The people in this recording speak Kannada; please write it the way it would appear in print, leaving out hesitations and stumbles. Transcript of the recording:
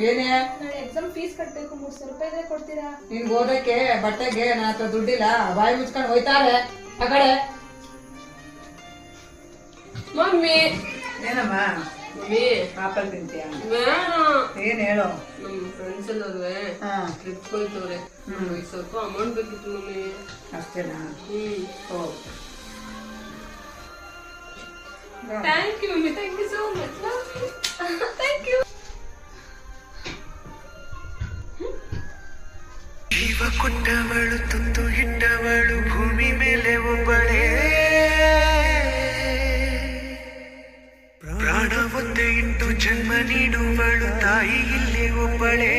ಏನೇ ನಾಳೆ ಎಕ್ಸಾಮ್ ಫೀಸ್ ಕಟ್ಟಬೇಕು, 3,000 ರೂಪಾಯಿ ಕೊಡ್ತೀರಾ? ನಿನ್ಗೆ ಓದಕ್ಕೆ ಬಟ್ಟೆಗೆ ನನ್ನ ಹತ್ರ ದುಡ್ಡಿಲ್ಲ, ಬಾಯಿ ಮುಚ್ಕೊಂಡು ಹೋಯ್ತಾರೆ ಆ ಕಡೆ. ಮಮ್ಮಿ ಏನಮ್ಮ ಮಮ್ಮಿ ಆಪಲ್ ತಿಂತೀಯ? ಬೇಡ. ಏನ್ ಹೇಳು. ನಮ್ ಫ್ರೆಂಡ್ಸ್ ಎಲ್ಲರೂ ಟ್ರಿಪ್ ಹೋಯ್ತವ್ರೆ, ಸ್ವಲ್ಪ ಅಮೌಂಟ್ ಬೇಕಿತ್ತು ಮಮ್ಮಿ. ಅಷ್ಟೇನಾ? Oh thank you mummy, thank you so much. Thank you. ಜೀವ ಕೊಟ್ಟವಳು ತಂದು ಇಟ್ಟವಳು ಭೂಮಿ ಮೇಲೆ ಒಬ್ಬಳೇ, ಪ್ರಾಣ ಒಂದೇ ಇಟ್ಟು ಜನ್ಮ ನೀಡುವಳು ತಾಯಿ ಇಲ್ಲಿ ಒಬ್ಬಳೇ.